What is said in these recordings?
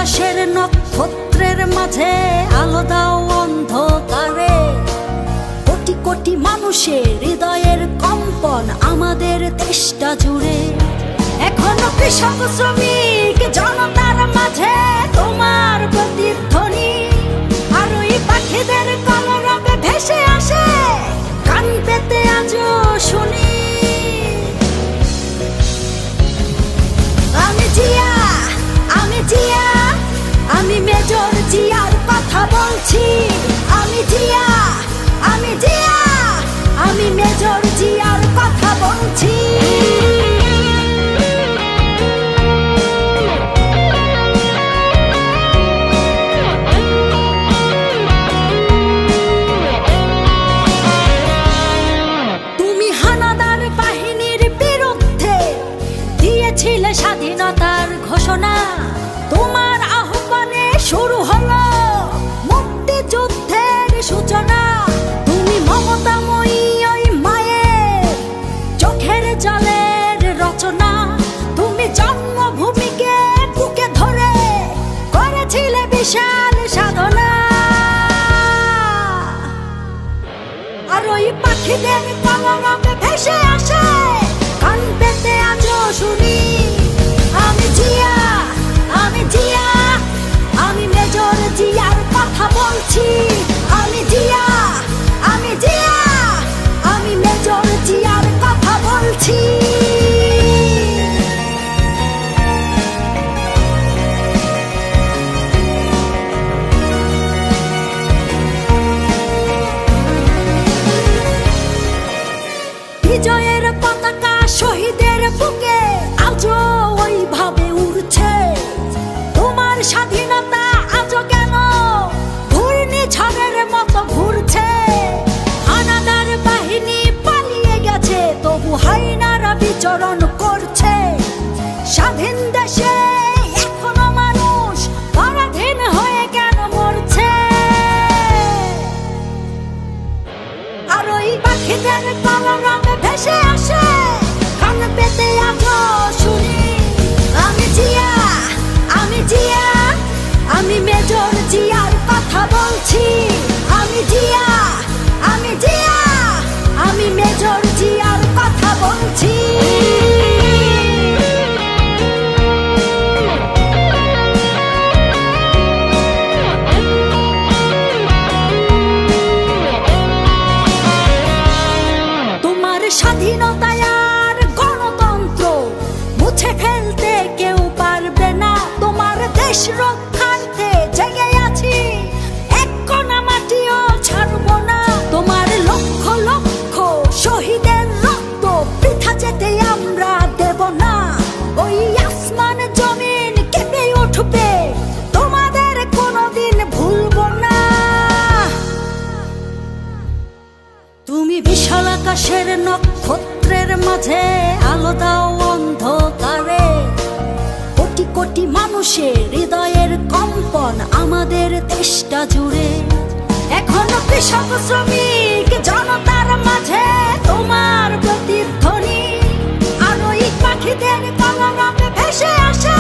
আকাশের নক্ষত্রের মাঝে আলো দাও অন্ধকারে। কোটি কোটি মানুষের হৃদয়ের কম্পন আমাদের দেশটা জুড়ে। এখনো কৃষক শ্রমিক জনতার মাঝে তোমার প্রতিধ্বনি। আর ওই পাখিদের কলরবে ভেসে আসে কান পেতে আজও শুনি। আমি জিয়া, আমি জিয়া, আমি মেজর জিয়ার কথা বলছি। আমি জিয়া, আমি জিয়া, আমি মেজর জিয়ার কথা বলছি। তুমি হানাদার বাহিনীর বিরুদ্ধে দিয়েছিলে স্বাধীনতার ঘোষণা। তোমার আহ্বানে শুরু হলো মুক্তিযুদ্ধের সূচনা। তুমি মমতাময়ী ওই মায়ের চোখের জলের রচনা। তুমি জন্মভূমিকে বুকে ধরে করেছিলে বিশাল সাধনা। আর ওই পাখিদের কলরবে ভেসে আসে কান পেতে আজও শুনি। আমি জিয়া, আমি জিয়া, আমি মেজর জিয়ার কথা বলছি। আমি জিয়া, আমি জিয়া, আমি মেজর জিয়ার কথা বলছি। বিজয়ের পতাকা শহীদের বুকে আজও ওইভাবে উড়ছে। তোমার স্বাধীনতা আজও কেন ঘূর্ণিঝড়ের মতো ঘুরছে। হানাদার বাহিনী পালিয়ে গেছে, তবু হাইনারা বিচরণ করছে। স্বাধীন দেশে এখনো মানুষ পরাধীন হয়ে কেন মরছে। আর ওই পাখিদের কলরবে ভেসে আসে কান পেতে আজও শুনি। আমি জিয়া, আমি জিয়া, আমি মেজর জিয়ার কথা বলছি। আমি জিয়া, আমি জিয়া, আমি মেজর জিয়ার কথা বলছি। তোমার স্বাধীনতায় আর গণতন্ত্র মুছে ফেলতে কেউ পারবে না। তোমার দেশ রক্ষার্থে জেগে আছি, এক কণা মাটিও ছাড়ব না। তোমার লক্ষ লক্ষ শহীদের রক্ত বৃথা যেতে আমরা দেব না। ওই আসমান জমিন কেঁপে উঠবে, তোমাদের কোনোদিন ভুলব না। তুমি বিশাল আকাশের নক্ষত্রের মাঝে আলো দাও অন্ধকারে। কোটি কোটি মানুষের হৃদয়ের কম্পন আমাদের দেশটা জুড়ে। এখনো কৃষক শ্রমিক জনতার মাঝে তোমার প্রতিধ্বনি। আর ওই পাখিদের কলরবে ভেসে আসে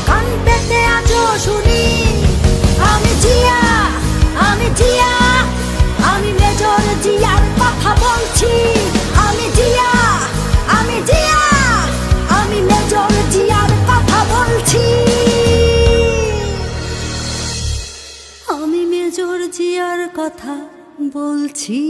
কান পেতে আজও শুনি। আমি জিয়া, আমি জিয়া, আমি মেজর জিয়ার কথা বলছি। আমি জিয়া, আমি জিয়া, আমি মেজর জিয়ার কথা বলছি। আমি মেজর জিয়ার কথা বলছি।